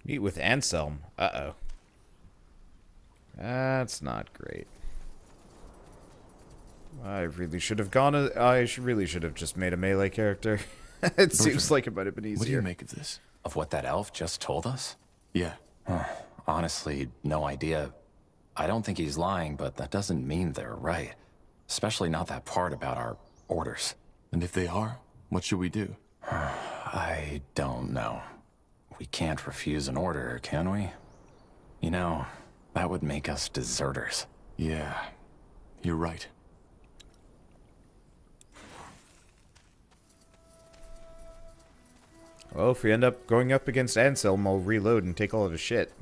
Meet with Anselm. Uh-oh. That's not great. I really should have really should have just made a melee character. It seems like it might have been easier. What do you make of this? Of what that elf just told us? Yeah. Honestly, no idea. I don't think he's lying, but that doesn't mean they're right. Especially not that part about our orders. And if they are, what should we do? I don't know. We can't refuse an order, can we? You know, that would make us deserters. Yeah, you're right. Well, if we end up going up against Anselm, I'll reload and take all of his shit.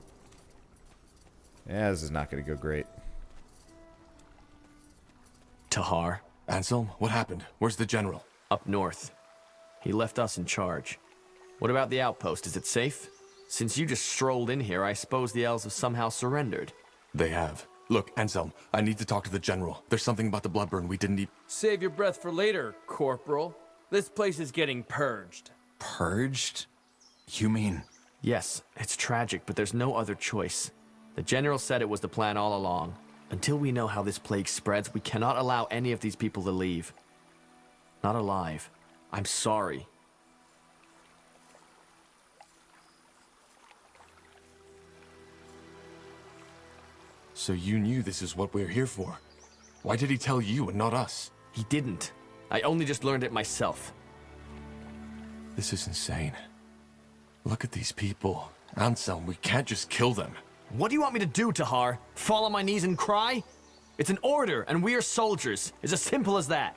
Yeah, this is not going to go great. Tahar, Anselm, what happened? Where's the general? up north. He left us in charge. What about the outpost? Is it safe? Since you just strolled in here, I suppose the elves have somehow surrendered. They have. Look, Anselm, I need to talk to the general. There's something about the Bloodburn we didn't Save your breath for later, Corporal. This place is getting purged. Purged? You mean... Yes, it's tragic, but there's no other choice. The general said it was the plan all along. Until we know how this plague spreads, we cannot allow any of these people to leave. Not alive. I'm sorry. So you knew this is what we're here for. Why did he tell you and not us? He didn't. I only just learned it myself. This is insane. Look at these people. Anselm, we can't just kill them. What do you want me to do, Tahar? Fall on my knees and cry? It's an order, and we are soldiers. It's as simple as that.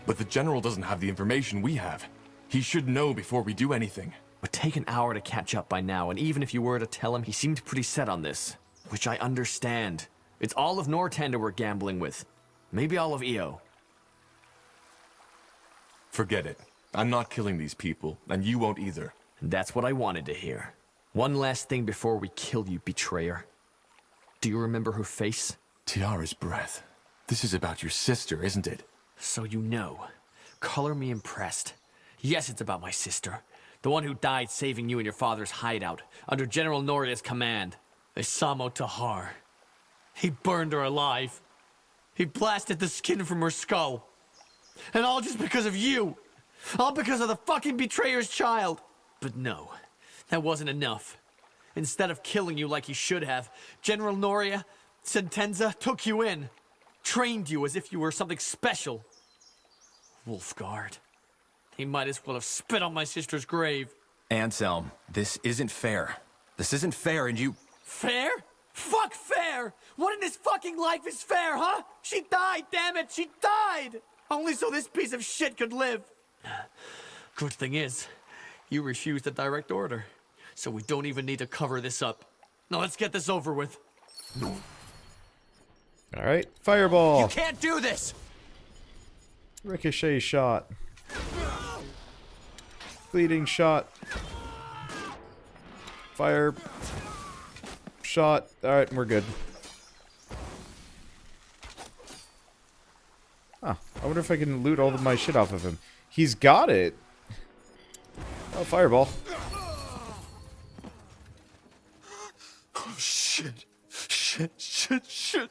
But the general doesn't have the information we have. He should know before we do anything. Would take an hour to catch up by now, and even if you were to tell him, he seemed pretty set on this. Which I understand. It's all of Northander we're gambling with. Maybe all of EO. Forget it. I'm not killing these people, and you won't either. And that's what I wanted to hear. One last thing before we kill you, betrayer. Do you remember her face? Tiara's breath. This is about your sister, isn't it? So you know. Color me impressed. Yes, it's about my sister. The one who died saving you in your father's hideout, under General Noria's command. Isamo Tahar. He burned her alive. He blasted the skin from her skull. And all just because of you. All because of the fucking betrayer's child. But no, that wasn't enough. Instead of killing you like he should have, General Noria, Sentenza took you in. Trained you as if you were something special. Wolfguard. He might as well have spit on my sister's grave. Anselm, this isn't fair. This isn't fair, and you... Fair? Fuck fair! What in this fucking life is fair, huh? She died, damn it, she died! Only so this piece of shit could live. Good thing is, you refused a direct order. So we don't even need to cover this up. Now let's get this over with. Alright, fireball! You can't do this! Ricochet shot. Bleeding shot. Fire. Shot. Alright, we're good. Huh. I wonder if I can loot all of my shit off of him. He's got it! Oh, fireball. Oh, shit. Shit.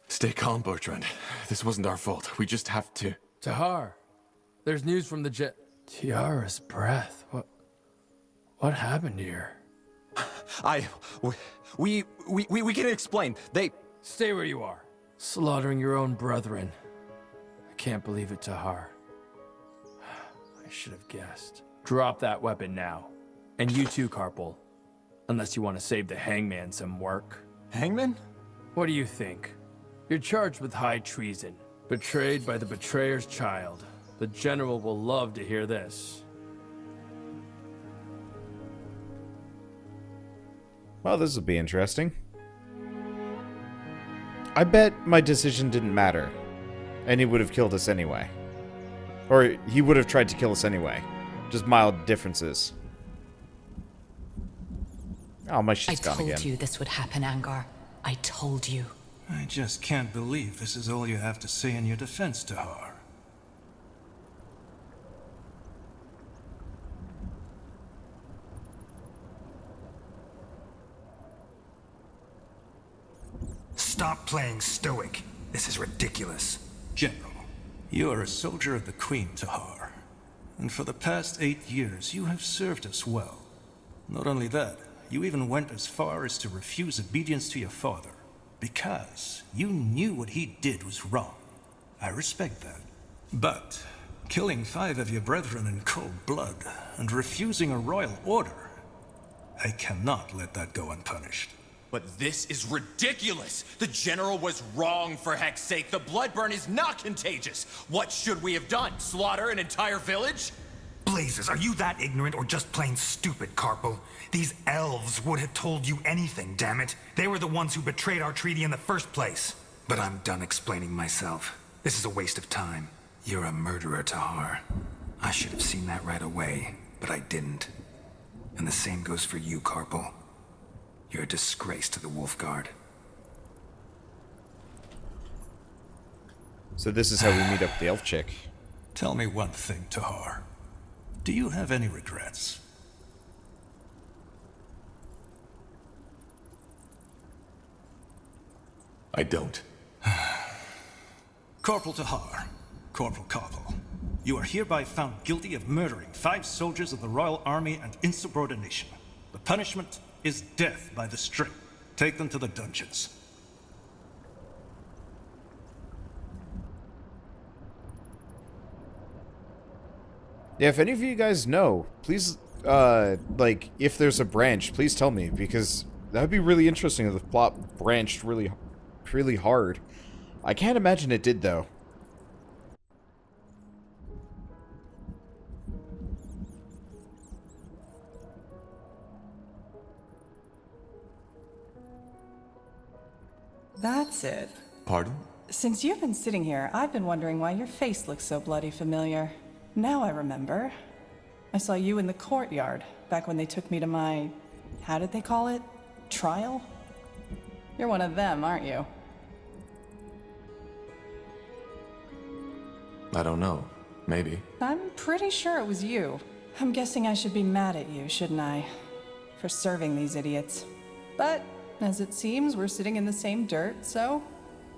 Stay calm, Bertrand. This wasn't our fault. We just have to... Tahar, there's news from the Tiara's breath. What happened here? We can explain. They... Stay where you are. Slaughtering your own brethren. I can't believe it, Tahar. I should have guessed. Drop that weapon now. And you too, Carpal. Unless you want to save the hangman some work. Hangman? What do you think? You're charged with high treason. Betrayed by the betrayer's child. The general will love to hear this. Well, this will be interesting. I bet my decision didn't matter. And he would have killed us anyway. Or he would have tried to kill us anyway. Just mild differences. Oh, my shit's gone again. I told you this would happen, Angar. I told you. I just can't believe this is all you have to say in your defense, Tahar. stop playing stoic. This is ridiculous. General, you are a soldier of the Queen Tahar. And for the past 8 years, you have served us well. Not only that, you even went as far as to refuse obedience to your father. Because you knew what he did was wrong. I respect that. But killing 5 of your brethren in cold blood and refusing a royal order, I cannot let that go unpunished. But this is ridiculous! The General was wrong, for heck's sake! The Bloodburn is not contagious! What should we have done? Slaughter an entire village? Blazes, are you that ignorant or just plain stupid, Carpal? These elves would have told you anything, damn it. They were the ones who betrayed our treaty in the first place. But I'm done explaining myself. This is a waste of time. You're a murderer, Tahar. I should have seen that right away, but I didn't. And the same goes for you, Carpal. You're a disgrace to the Wolfguard. So this is how we meet up with the elf chick. Tell me one thing, Tahar. Do you have any regrets? I don't. Corporal Tahar, Corporal Carpal, you are hereby found guilty of murdering 5 soldiers of the Royal Army and insubordination. The punishment is death by the string. Take them to the dungeons. Yeah, if any of you guys know, please, like, if there's a branch, please tell me, because that would be really interesting if the plot branched really, really hard. I can't imagine it did, though. That's it. Pardon? Since you've been sitting here, I've been wondering why your face looks so bloody familiar. Now I remember. I saw you in the courtyard, back when they took me to my... how did they call it? Trial? You're one of them, aren't you? I don't know. Maybe. I'm pretty sure it was you. I'm guessing I should be mad at you, shouldn't I? For serving these idiots. But, as it seems, we're sitting in the same dirt, so...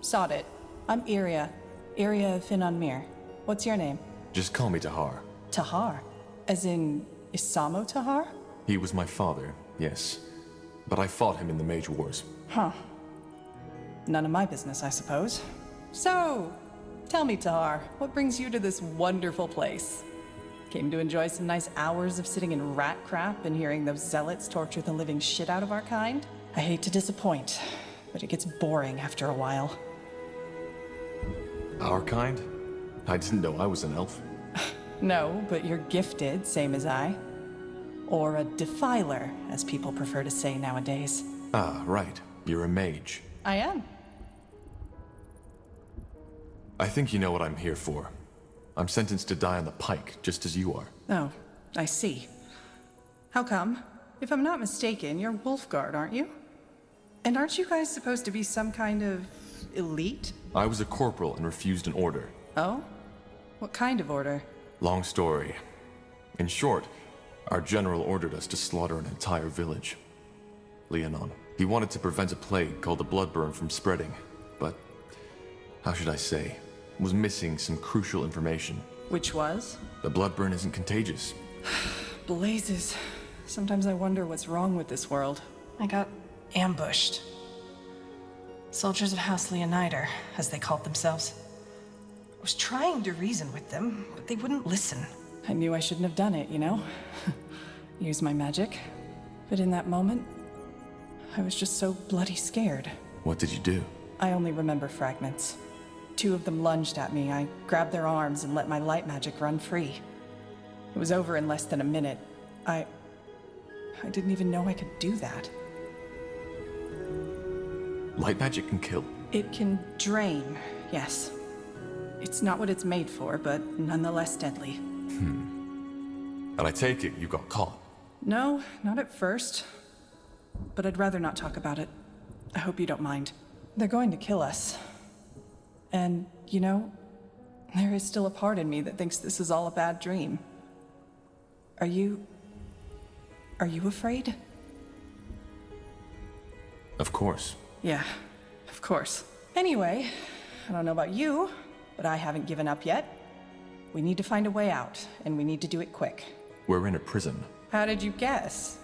sod it. I'm Iria. Iria of Finnanmir. What's your name? Just call me Tahar. Tahar? As in... Isamo Tahar? He was my father, yes. But I fought him in the Mage Wars. Huh. None of my business, I suppose. So, tell me, Tahar, what brings you to this wonderful place? Came to enjoy some nice hours of sitting in rat crap and hearing those zealots torture the living shit out of our kind? I hate to disappoint, but it gets boring after a while. Our kind? I didn't know I was an elf. No, but you're gifted, same as I. Or a defiler, as people prefer to say nowadays. Ah, right. You're a mage. I am. I think you know what I'm here for. I'm sentenced to die on the pike, just as you are. Oh, I see. How come? If I'm not mistaken, you're Wolfguard, aren't you? And aren't you guys supposed to be some kind of... elite? I was a corporal and refused an order. Oh? What kind of order? Long story. In short, our general ordered us to slaughter an entire village. Leonon. He wanted to prevent a plague called the Bloodburn from spreading, but... how should I say? Was missing some crucial information. Which was? The Bloodburn isn't contagious. Blazes. Sometimes I wonder what's wrong with this world. I got ambushed. Soldiers of House Leonider, as they called themselves. I was trying to reason with them, but they wouldn't listen. I knew I shouldn't have done it, you know? Use my magic. But in that moment, I was just so bloody scared. What did you do? I only remember fragments. 2 of them lunged at me. I grabbed their arms and let my light magic run free. It was over in less than a minute. I didn't even know I could do that. Light magic can kill. It can drain, yes. It's not what it's made for, but nonetheless deadly. And I take it you got caught. No, not at first. But I'd rather not talk about it. I hope you don't mind. They're going to kill us. And, you know, there is still a part in me that thinks this is all a bad dream. Are you afraid? Of course. Yeah, Of course. Anyway, I don't know about you, but I haven't given up yet. We need to find a way out, and we need to do it quick. We're in a prison. How did you guess?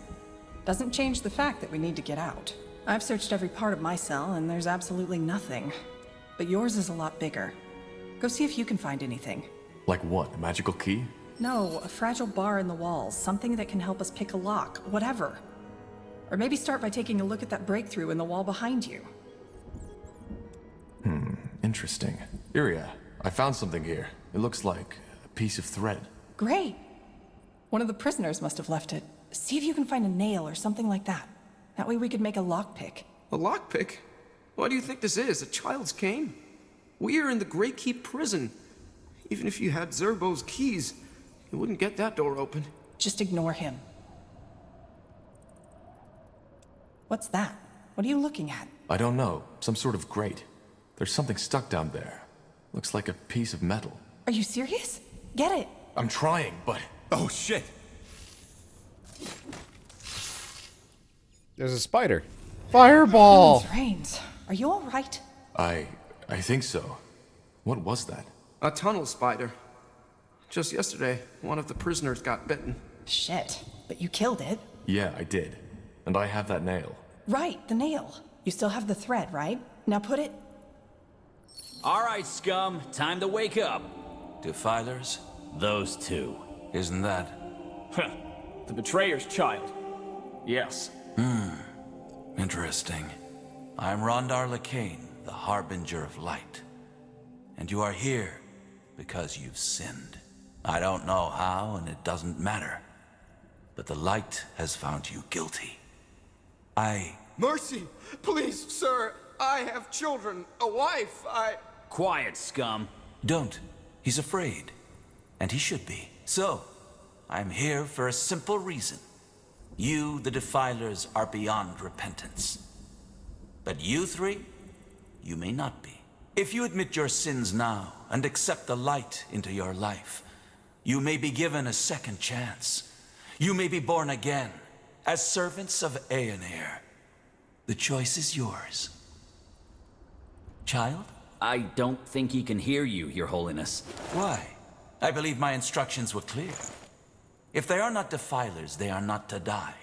Doesn't change the fact that we need to get out. I've searched every part of my cell, and there's absolutely nothing. But yours is a lot bigger. Go see if you can find anything. Like what? A magical key? No, a fragile bar in the walls. Something that can help us pick a lock. Whatever. Or maybe start by taking a look at that breakthrough in the wall behind you. Interesting. Iria, I found something here. It looks like a piece of thread. Great. One of the prisoners must have left it. See if you can find a nail or something like that. That way we could make a lockpick. A lockpick? What do you think this is, a child's cane? We are in the Grey Keep prison. Even if you had Zerbo's keys, you wouldn't get that door open. Just ignore him. What's that? What are you looking at? I don't know. Some sort of grate. There's something stuck down there. Looks like a piece of metal. Are you serious? Get it. I'm trying, but... Oh, shit. There's a spider. Fireball! Heavens reigns. Are you all right? I think so. What was that? A tunnel spider. Just yesterday, one of the prisoners got bitten. Shit. But you killed it. Yeah, I did. And I have that nail. Right, the nail. You still have the thread, right? Now put it... All right, scum. Time to wake up. Defilers? Those two. Isn't that? Huh. The betrayer's child. Yes. Interesting. I'm Rondar Lacaine, the Harbinger of Light. And you are here because you've sinned. I don't know how, and it doesn't matter. But the light has found you guilty. Mercy! Please, sir! I have children, a wife, Quiet, scum. Don't. He's afraid. And he should be. So, I'm here for a simple reason. You, the Defilers, are beyond repentance. But you three, you may not be. If you admit your sins now and accept the light into your life, you may be given a second chance. You may be born again as servants of Aonir. The choice is yours. Child? I don't think he can hear you, Your Holiness. Why? I believe my instructions were clear. If they are not defilers, they are not to die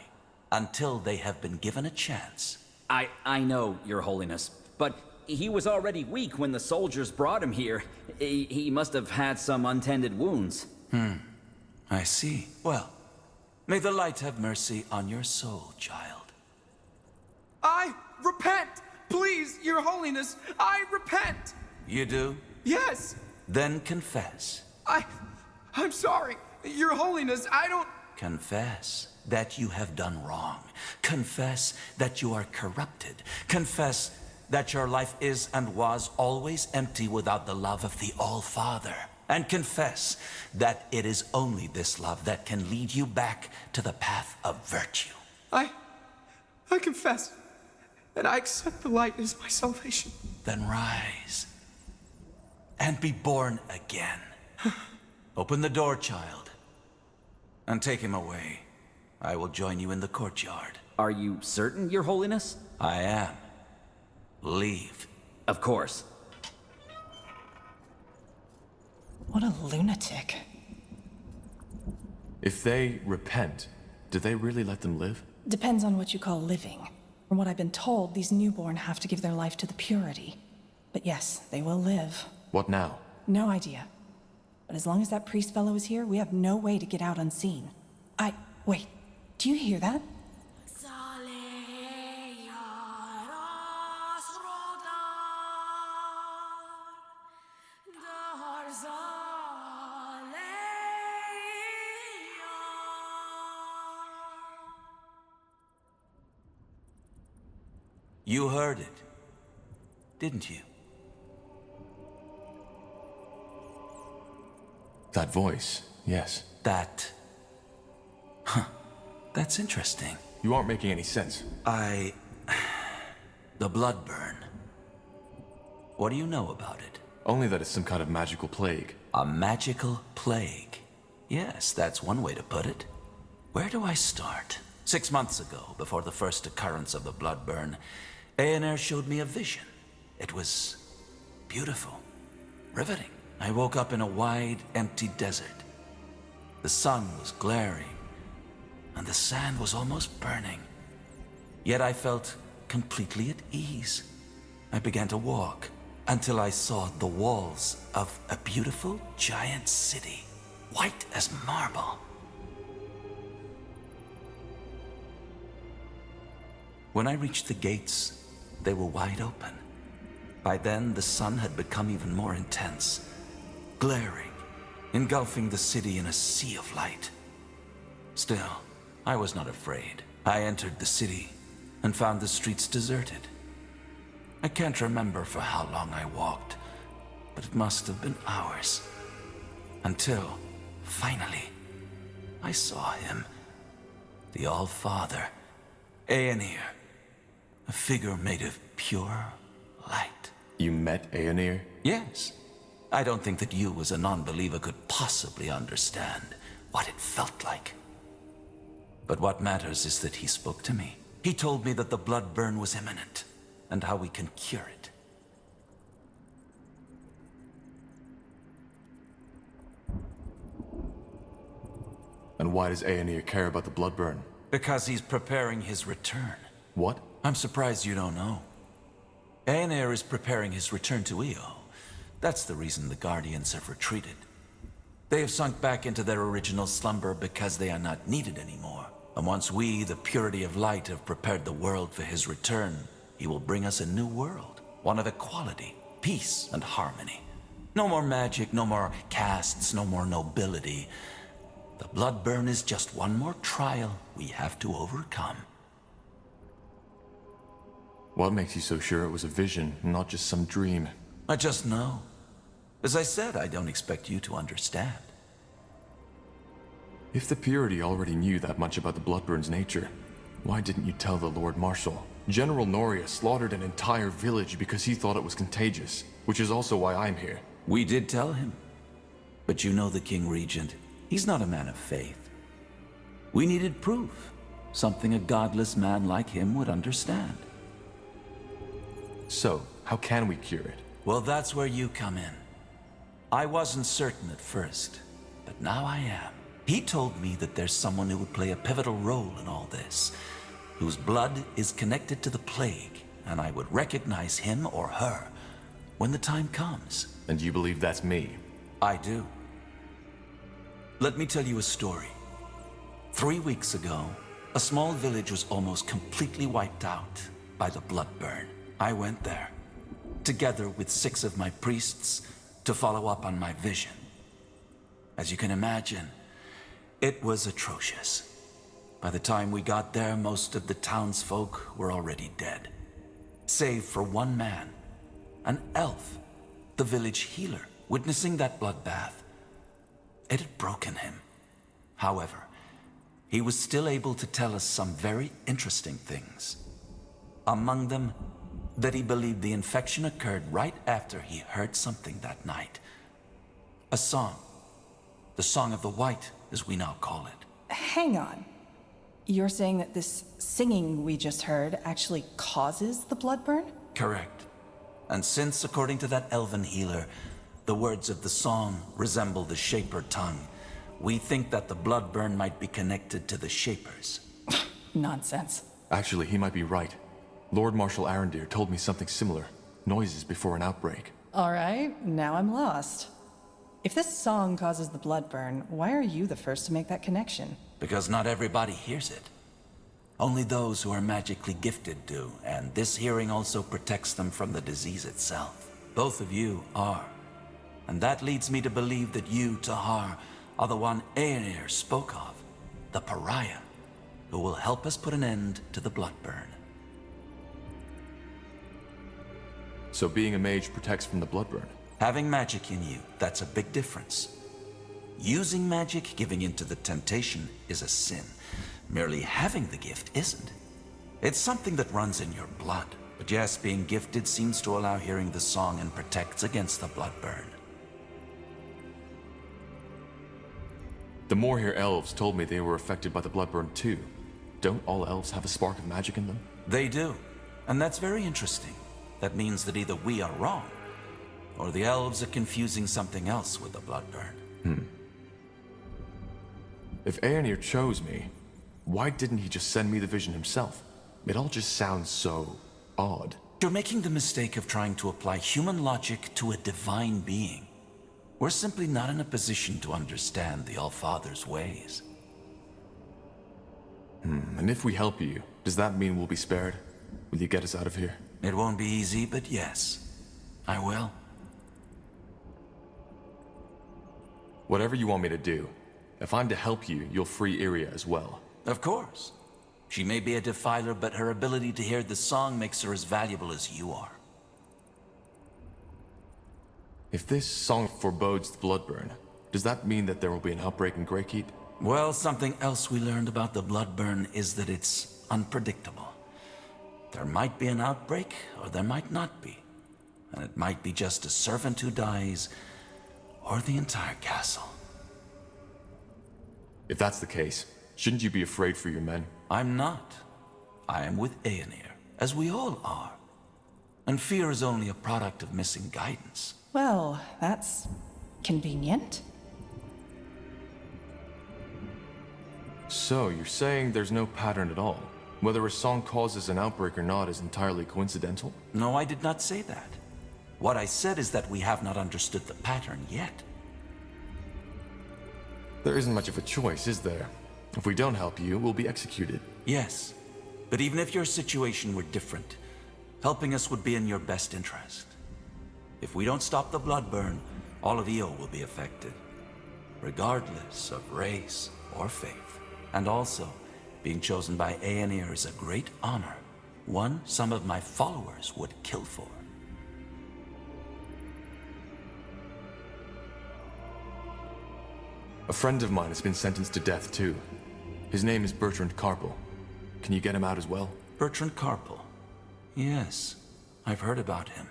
until they have been given a chance. I know, Your Holiness, but he was already weak when the soldiers brought him here. He must have had some untended wounds. I see. Well, may the light have mercy on your soul, child. I repent! Please, Your Holiness, I repent! You do? Yes! Then confess. I'm sorry. Your Holiness, I don't... Confess that you have done wrong. Confess that you are corrupted. Confess that your life is and was always empty without the love of the All-Father. And confess that it is only this love that can lead you back to the path of virtue. I confess. And I accept the light as my salvation. Then rise. And be born again. Open the door, child. And take him away. I will join you in the courtyard. Are you certain, Your Holiness? I am. Leave. Of course. What a lunatic. If they repent, do they really let them live? Depends on what you call living. From what I've been told, these newborn have to give their life to the purity. But yes, they will live. What now? No idea. But as long as that priest fellow is here, we have no way to get out unseen. Wait, do you hear that? You heard it, didn't you? That voice, yes. That's interesting. You aren't making any sense. The Bloodburn. What do you know about it? Only that it's some kind of magical plague. A magical plague. Yes, that's one way to put it. Where do I start? 6 months ago, before the first occurrence of the Bloodburn, Aonir showed me a vision. It was beautiful, riveting. I woke up in a wide, empty desert. The sun was glaring, and the sand was almost burning. Yet I felt completely at ease. I began to walk until I saw the walls of a beautiful giant city, white as marble. When I reached the gates, they were wide open. By then, the sun had become even more intense, glaring, engulfing the city in a sea of light. Still, I was not afraid. I entered the city and found the streets deserted. I can't remember for how long I walked, but it must have been hours. Until, finally, I saw him. The All-Father, Aonir. A figure made of pure light. You met Aonir? Yes. I don't think that you as a non-believer could possibly understand what it felt like. But what matters is that he spoke to me. He told me that the Bloodburn was imminent, and how we can cure it. And why does Aonir care about the Bloodburn? Because he's preparing his return. What? I'm surprised you don't know. Aonir is preparing his return to Io. That's the reason the Guardians have retreated. They have sunk back into their original slumber because they are not needed anymore. And once we, the purity of light, have prepared the world for his return, he will bring us a new world. One of equality, peace, and harmony. No more magic, no more castes, no more nobility. The Bloodburn is just one more trial we have to overcome. What makes you so sure it was a vision, not just some dream? I just know. As I said, I don't expect you to understand. If the Purity already knew that much about the Bloodburn's nature, why didn't you tell the Lord Marshal? General Noria slaughtered an entire village because he thought it was contagious, which is also why I'm here. We did tell him. But you know the King Regent. He's not a man of faith. We needed proof. Something a godless man like him would understand. So, how can we cure it? Well, that's where you come in. I wasn't certain at first, but now I am. He told me that there's someone who would play a pivotal role in all this, whose blood is connected to the plague, and I would recognize him or her when the time comes. And you believe that's me? I do. Let me tell you a story. 3 weeks ago, a small village was almost completely wiped out by the Bloodburn. I went there, together with 6 of my priests, to follow up on my vision. As you can imagine, it was atrocious. By the time we got there, most of the townsfolk were already dead. Save for one man, an elf, the village healer, witnessing that bloodbath. It had broken him. However, he was still able to tell us some very interesting things. Among them, that he believed the infection occurred right after he heard something that night. A song. The Song of the White, as we now call it. Hang on. You're saying that this singing we just heard actually causes the Bloodburn? Correct. And since, according to that elven healer, the words of the song resemble the Shaper tongue, we think that the Bloodburn might be connected to the Shapers. Nonsense. Actually, he might be right. Lord Marshal Arondir told me something similar. Noises before an outbreak. Alright, now I'm lost. If this song causes the Bloodburn, why are you the first to make that connection? Because not everybody hears it. Only those who are magically gifted do, and this hearing also protects them from the disease itself. Both of you are. And that leads me to believe that you, Tahar, are the one Aonir spoke of, the pariah, who will help us put an end to the Bloodburn. So being a mage protects from the Bloodburn? Having magic in you, that's a big difference. Using magic, giving into the temptation, is a sin. Merely having the gift isn't. It's something that runs in your blood. But yes, being gifted seems to allow hearing the song and protects against the Bloodburn. The Moorhere elves told me they were affected by the Bloodburn too. Don't all elves have a spark of magic in them? They do. And that's very interesting. that means that either we are wrong, or the elves are confusing something else with the Bloodburn. If Aonir chose me, why didn't he just send me the vision himself? It all just sounds so odd. You're making the mistake of trying to apply human logic to a divine being. We're simply not in a position to understand the All-Father's ways. And if we help you, does that mean we'll be spared? Will you get us out of here? It won't be easy, but yes, I will. Whatever you want me to do, if I'm to help you, you'll free Iria as well. Of course. She may be a defiler, but her ability to hear the song makes her as valuable as you are. If this song forebodes the Bloodburn, does that mean that there will be an outbreak in Greykeep? Well, something else we learned about the Bloodburn is that it's unpredictable. There might be an outbreak, or there might not be. And it might be just a servant who dies, or the entire castle. If that's the case, shouldn't you be afraid for your men? I'm not. I am with Aonir, as we all are. And fear is only a product of missing guidance. Well, that's convenient. So, you're saying there's no pattern at all? Whether a song causes an outbreak or not is entirely coincidental? No, I did not say that. What I said is that we have not understood the pattern yet. There isn't much of a choice, is there? If we don't help you, we'll be executed. Yes, but even if your situation were different, helping us would be in your best interest. If we don't stop the Bloodburn, all of Io will be affected, regardless of race or faith. And also, being chosen by Aonir is a great honor, one some of my followers would kill for. A friend of mine has been sentenced to death too. His name is Bertrand Carpel. Can you get him out as well? Bertrand Carpel? Yes, I've heard about him.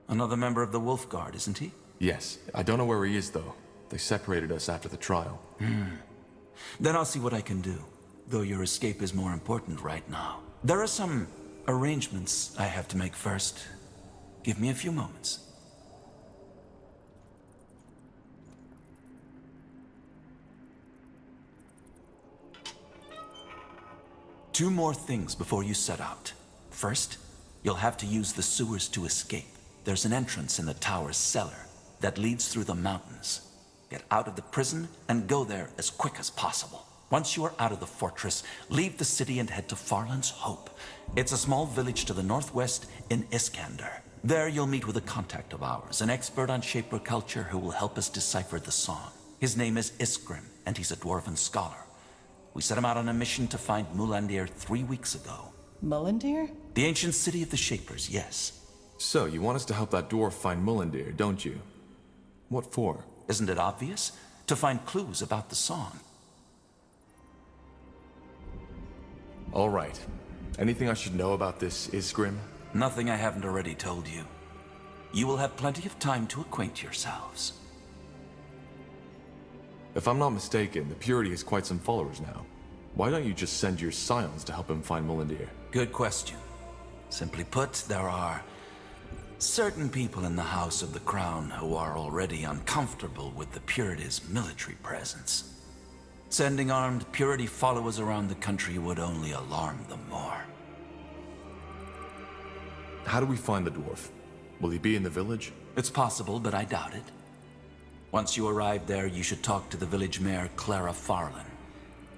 Another member of the Wolf Guard, isn't he? Yes. I don't know where he is though. They separated us after the trial. Then I'll see what I can do, though your escape is more important right now. There are some arrangements I have to make first. Give me a few moments. Two more things before you set out. First, you'll have to use the sewers to escape. There's an entrance in the tower's cellar that leads through the mountains. Get out of the prison and go there as quick as possible. Once you are out of the fortress, leave the city and head to Farland's Hope. It's a small village to the northwest in Iskander. There you'll meet with a contact of ours, an expert on Shaper culture who will help us decipher the song. His name is Iskrim, and he's a dwarven scholar. We set him out on a mission to find Mulandir 3 weeks ago. Mulandir? The ancient city of the Shapers, yes. So, you want us to help that dwarf find Mulandir, don't you? What for? Isn't it obvious? To find clues about the song. All right. Anything I should know about this Isgrim? Nothing I haven't already told you. You will have plenty of time to acquaint yourselves. If I'm not mistaken, the Purity has quite some followers now. Why don't you just send your scions to help him find Mulandir? Good question. Simply put, there are certain people in the House of the Crown who are already uncomfortable with the Purity's military presence. Sending armed Purity followers around the country would only alarm them more. How do we find the dwarf? Will he be in the village? It's possible, but I doubt it. Once you arrive there, you should talk to the village mayor, Clara Farland.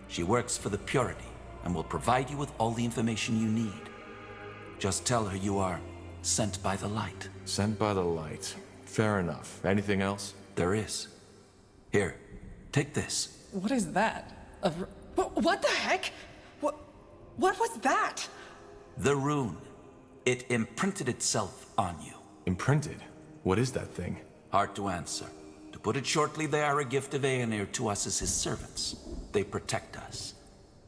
She works for the Purity and will provide you with all the information you need. Just tell her you are sent by the light. Sent by the light. Fair enough. Anything else? There is. Here, take this. What is that? What the heck? What was that? The rune. It imprinted itself on you. Imprinted? What is that thing? Hard to answer. To put it shortly, they are a gift of Aonir to us as his servants. They protect us.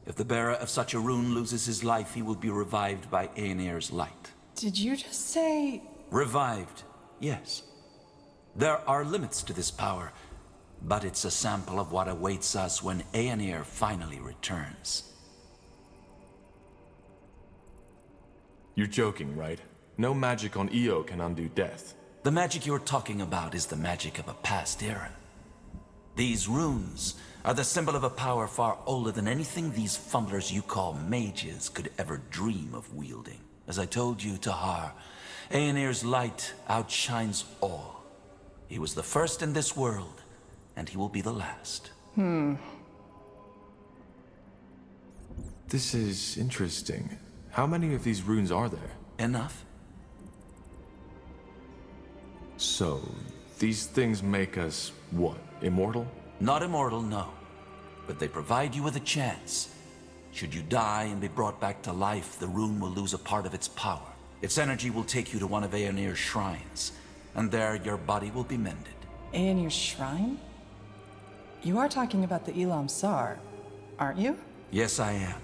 If the bearer of such a rune loses his life, he will be revived by Aonir's light. Did you just say... Revived, yes. There are limits to this power, but it's a sample of what awaits us when Aonir finally returns. You're joking, right? No magic on Io can undo death. The magic you're talking about is the magic of a past era. These runes are the symbol of a power far older than anything these fumblers you call mages could ever dream of wielding. As I told you, Tahar, Aonir's light outshines all. He was the first in this world, and he will be the last. This is interesting. How many of these runes are there? Enough? So, these things make us, what, immortal? Not immortal, no. But they provide you with a chance. Should you die and be brought back to life, the rune will lose a part of its power. Its energy will take you to one of Aonir's shrines, and there your body will be mended. Aonir's shrine? You are talking about the Elam Sar, aren't you? Yes, I am.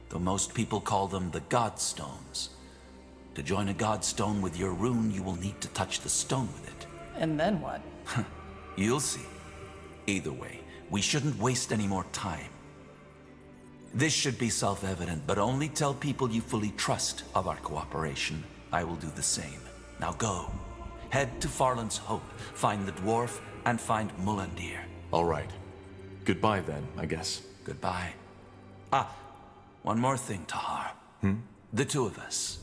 Though most people call them the Godstones. To join a Godstone with your rune, you will need to touch the stone with it. And then what? You'll see. Either way, we shouldn't waste any more time. This should be self-evident, but only tell people you fully trust of our cooperation. I will do the same. Now go. Head to Farland's Hope, find the dwarf, and find Mulandir. All right. Goodbye then, I guess. Goodbye. One more thing, Tahar. The two of us.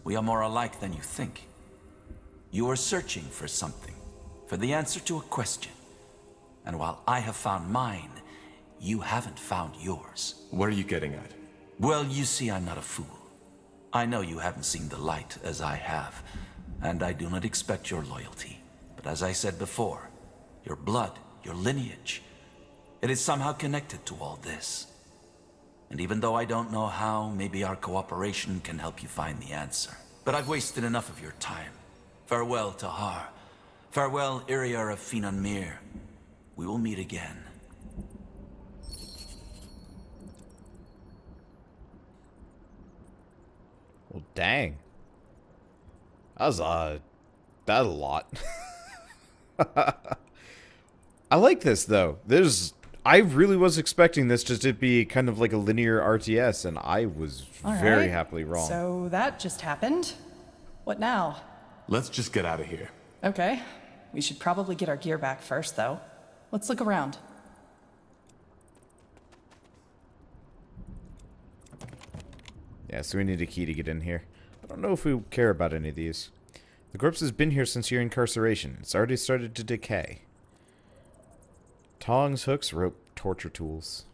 We are more alike than you think. You are searching for something, for the answer to a question. And while I have found mine, you haven't found yours. What are you getting at? Well, you see, I'm not a fool. I know you haven't seen the light as I have, and I do not expect your loyalty. But as I said before, your blood, your lineage, it is somehow connected to all this. And even though I don't know how, maybe our cooperation can help you find the answer. But I've wasted enough of your time. Farewell, Tahar. Farewell, Iriar of Finanmir. We will meet again. Well, dang. That's a lot. I like this, though. I really was expecting this just to be kind of like a linear RTS, and I was very happily wrong. So that just happened. What now? Let's just get out of here. Okay. We should probably get our gear back first, though. Let's look around. Yeah, so we need a key to get in here. I don't know if we care about any of these. The corpse has been here since your incarceration. It's already started to decay. Tongs, hooks, rope, torture tools.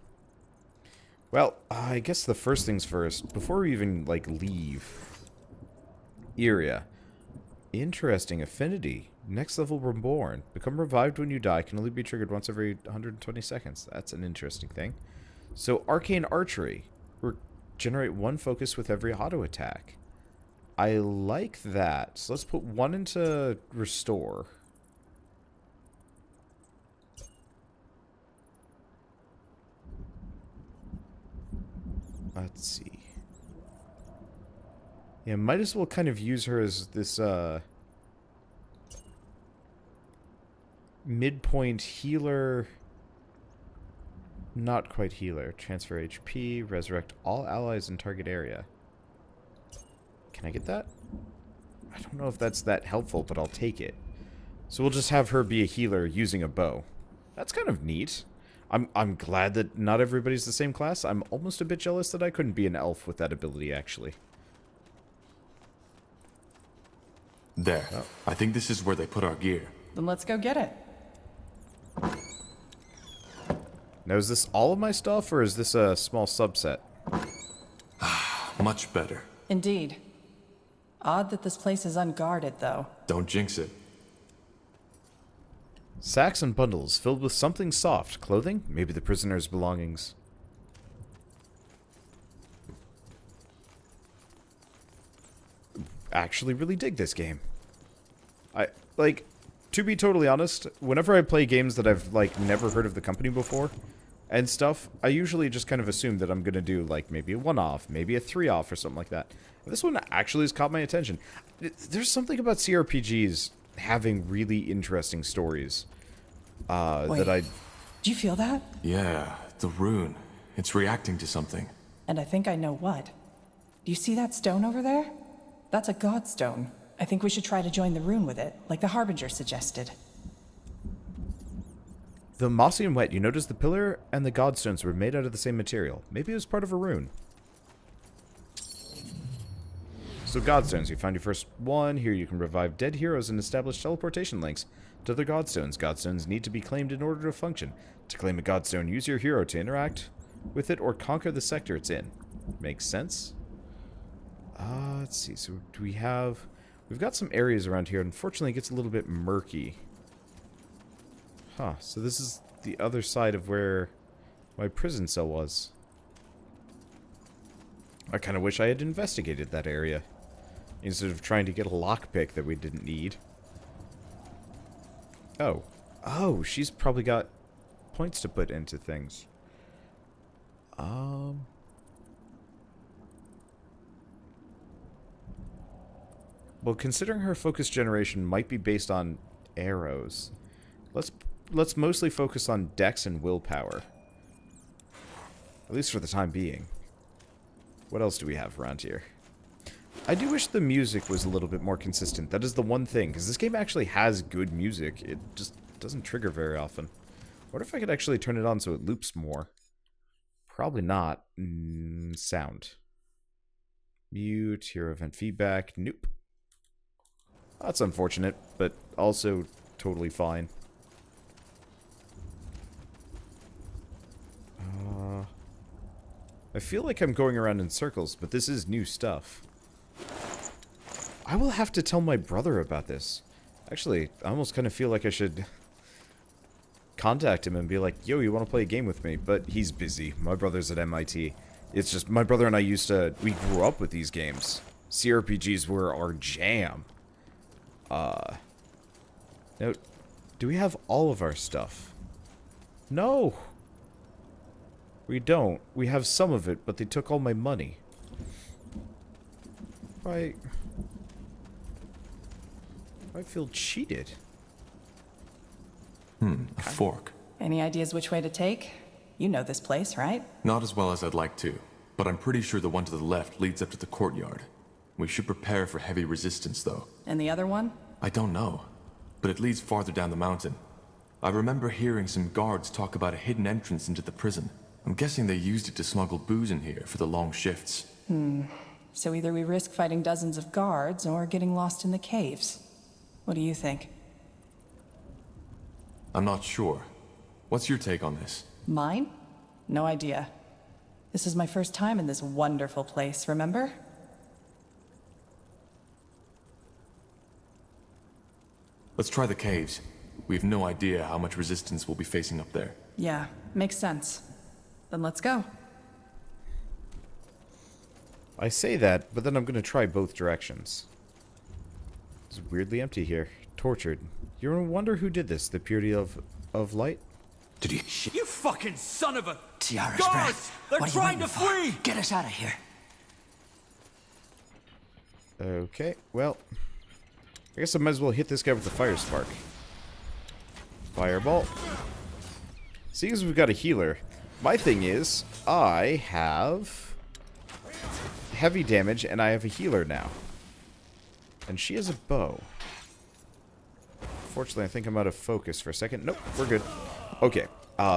Well, I guess the first things first, before we even, like, leave. Iria. Interesting affinity. Next level reborn. Become revived when you die. Can only be triggered once every 120 seconds. That's an interesting thing. So, arcane archery. Generate 1 focus with every auto attack. I like that. So let's put 1 into restore. Let's see. Yeah, might as well kind of use her as this, midpoint healer. Not quite healer. Transfer HP. Resurrect all allies in target area. Can I get that? I don't know if that's that helpful, but I'll take it. So we'll just have her be a healer using a bow. That's kind of neat. I'm glad that not everybody's the same class. I'm almost a bit jealous that I couldn't be an elf with that ability, actually. There. Oh. I think this is where they put our gear. Then let's go get it. Now, is this all of my stuff, or is this a small subset? Much better. Indeed. Odd that this place is unguarded, though. Don't jinx it. Sacks and bundles filled with something soft. Clothing? Maybe the prisoner's belongings. Actually really dig this game. To be totally honest, whenever I play games that I've, never heard of the company before and stuff, I usually just kind of assume that I'm going to do, maybe a 1-off, maybe a 3-off or something like that. This one actually has caught my attention. There's something about CRPGs having really interesting stories. Wait, do you feel that? Yeah, the rune. It's reacting to something. And I think I know what. Do you see that stone over there? That's a godstone. I think we should try to join the rune with it, like the Harbinger suggested. The mossy and wet, you notice the pillar and the godstones were made out of the same material. Maybe it was part of a rune. So godstones, you found your first one. Here you can revive dead heroes and establish teleportation links to other godstones. Godstones need to be claimed in order to function. To claim a godstone, use your hero to interact with it or conquer the sector it's in. Makes sense. Let's see. So do we have... We've got some areas around here. Unfortunately, it gets a little bit murky. Huh. So this is the other side of where my prison cell was. I kind of wish I had investigated that area instead of trying to get a lockpick that we didn't need. Oh. Oh, she's probably got points to put into things. Well, considering her focus generation might be based on arrows, let's mostly focus on dex and willpower. At least for the time being. What else do we have around here? I do wish the music was a little bit more consistent. That is the one thing, because this game actually has good music. It just doesn't trigger very often. What if I could actually turn it on so it loops more? Probably not. Sound. Mute, hero event feedback. Nope. That's unfortunate, but also totally fine. I feel like I'm going around in circles, but this is new stuff. I will have to tell my brother about this. Actually, I almost kind of feel like I should contact him and be like, yo, you want to play a game with me? But he's busy. My brother's at MIT. It's just, my brother and I we grew up with these games. CRPGs were our jam. Now, do we have all of our stuff? No! We don't. We have some of it, but they took all my money. I feel cheated. A fork. Any ideas which way to take? You know this place, right? Not as well as I'd like to, but I'm pretty sure the one to the left leads up to the courtyard. We should prepare for heavy resistance, though. And the other one? I don't know, but it leads farther down the mountain. I remember hearing some guards talk about a hidden entrance into the prison. I'm guessing they used it to smuggle booze in here for the long shifts. So either we risk fighting dozens of guards or getting lost in the caves. What do you think? I'm not sure. What's your take on this? Mine? No idea. This is my first time in this wonderful place, remember? Let's try the caves. We have no idea how much resistance we'll be facing up there. Yeah, makes sense. Then let's go. I say that, but then I'm going to try both directions. It's weirdly empty here. Tortured. You're in wonder who did this? The purity of light? Did you... You fucking son of a... Tiara's Guards! breath. They're What are you trying to waiting for? flee! Get us out of here. Okay, well... I guess I might as well hit this guy with the fire spark. Fireball. Seeing as we've got a healer, my thing is, I have heavy damage and I have a healer now. And she has a bow. Fortunately, I think I'm out of focus for a second. Nope, we're good. Okay,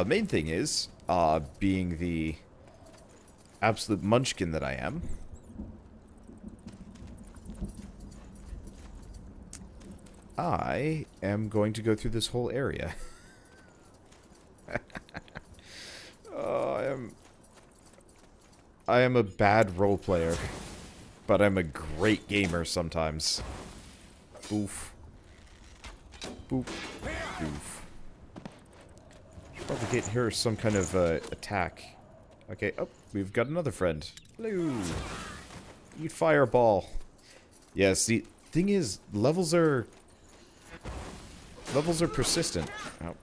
main thing is, being the absolute munchkin that I am, I am going to go through this whole area. I am a bad role player, but I'm a great gamer sometimes. Oof. Boop. Oof. Should probably get her some kind of attack. Okay, oh, we've got another friend. Hello. Eat fireball. Yes, the thing is, levels are persistent. Oh.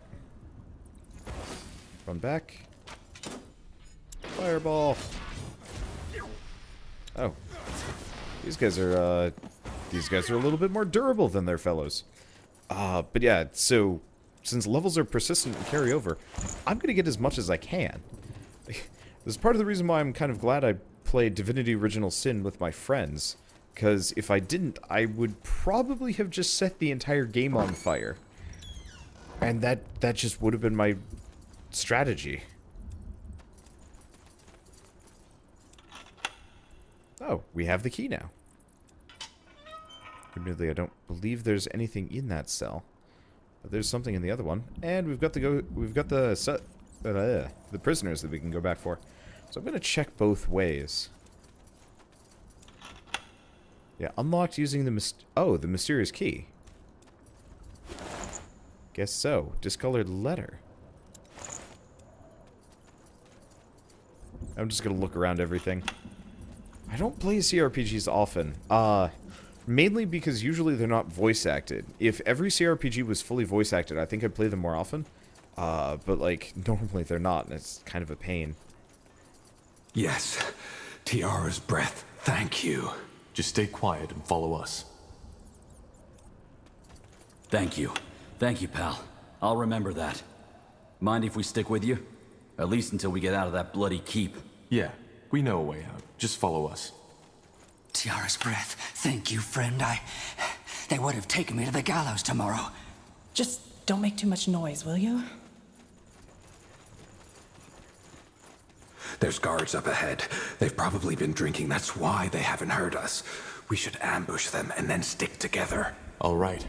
Run back. Fireball. Oh. These guys are a little bit more durable than their fellows. But yeah, so since levels are persistent and carry over, I'm gonna get as much as I can. This is part of the reason why I'm kind of glad I played Divinity Original Sin with my friends. Because if I didn't, I would probably have just set the entire game on fire. And that just would have been my strategy. Oh, we have the key now. Admittedly, I don't believe there's anything in that cell. But there's something in the other one. And we've got the prisoners that we can go back for. So I'm going to check both ways. Yeah, unlocked using the mysterious key. Guess so. Discolored letter. I'm just gonna look around everything. I don't play CRPGs often. Mainly because usually they're not voice acted. If every CRPG was fully voice acted, I think I'd play them more often. But like, normally they're not, and it's kind of a pain. Yes. Tiara's breath. Thank you. Just stay quiet and follow us. Thank you. Thank you, pal. I'll remember that. Mind if we stick with you? At least until we get out of that bloody keep. Yeah, we know a way out. Just follow us. Tiara's breath. Thank you, friend. They would have taken me to the gallows tomorrow. Just don't make too much noise, will you? There's guards up ahead. They've probably been drinking. That's why they haven't heard us. We should ambush them and then stick together. All right.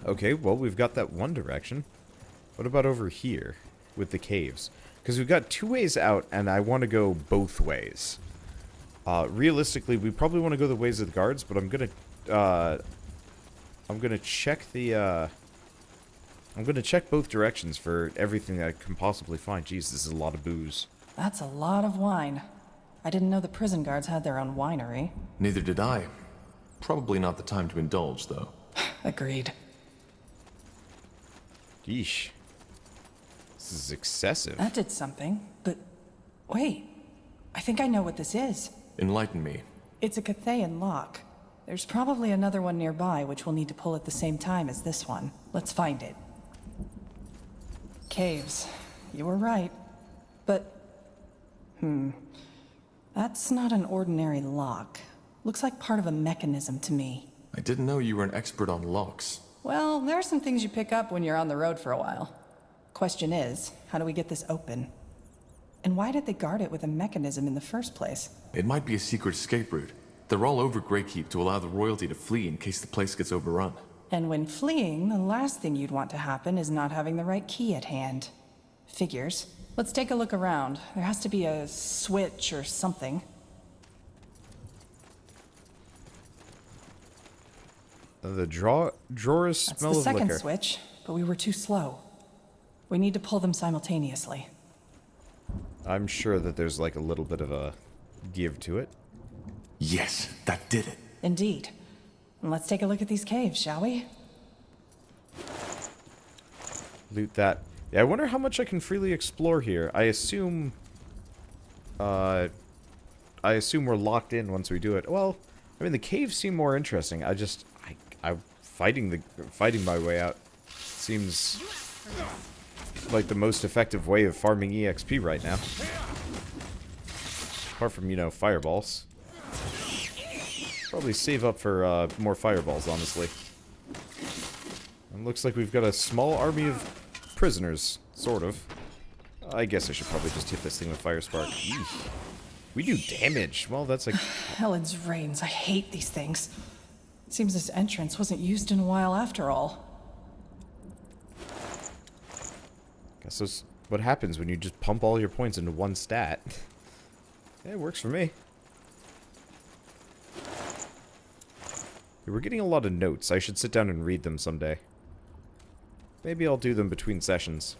Okay, well, we've got that one direction. What about over here with the caves? Because we've got two ways out, and I want to go both ways. Realistically, we probably want to go the ways of the guards, but I'm gonna check the I'm gonna check both directions for everything that I can possibly find. Jeez, this is a lot of booze. That's a lot of wine. I didn't know the prison guards had their own winery. Neither did I. Probably not the time to indulge, though. Agreed. Yeesh. This is excessive. That did something, but wait. I think I know what this is. Enlighten me. It's a Cathayan lock. There's probably another one nearby, which we'll need to pull at the same time as this one. Let's find it. Caves. You were right. But... That's not an ordinary lock. Looks like part of a mechanism to me. I didn't know you were an expert on locks. Well, there are some things you pick up when you're on the road for a while. Question is, how do we get this open? And why did they guard it with a mechanism in the first place? It might be a secret escape route. They're all over Greykeep to allow the royalty to flee in case the place gets overrun. And when fleeing, the last thing you'd want to happen is not having the right key at hand. Figures. Let's take a look around. There has to be a switch or something. The drawers smell That's the of second liquor. switch, but we were too slow. We need to pull them simultaneously. I'm sure that there's like a little bit of a give to it. Yes, that did it. Indeed. And let's take a look at these caves, shall we? Loot that. Yeah, I wonder how much I can freely explore here. I assume we're locked in once we do it. Well, I mean the caves seem more interesting. I'm fighting my way out seems like the most effective way of farming EXP right now. Apart from, you know, fireballs. Probably save up for more fireballs, honestly. And looks like we've got a small army of prisoners, sort of. I guess I should probably just hit this thing with Fire Spark. Eesh. We do damage. Well, that's like... Helen's reigns. I hate these things. Seems this entrance wasn't used in a while after all. Guess that's what happens when you just pump all your points into one stat. Yeah, it works for me. We're getting a lot of notes. I should sit down and read them someday. Maybe I'll do them between sessions.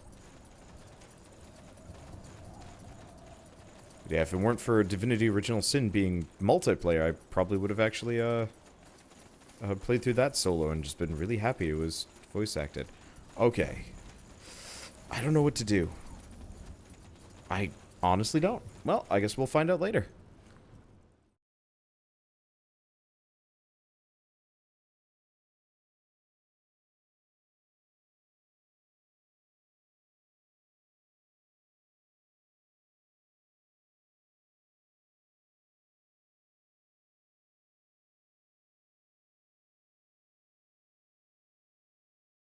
Yeah, if it weren't for Divinity Original Sin being multiplayer, I probably would have actually played through that solo and just been really happy it was voice acted. Okay. I don't know what to do. I honestly don't. Well, I guess we'll find out later.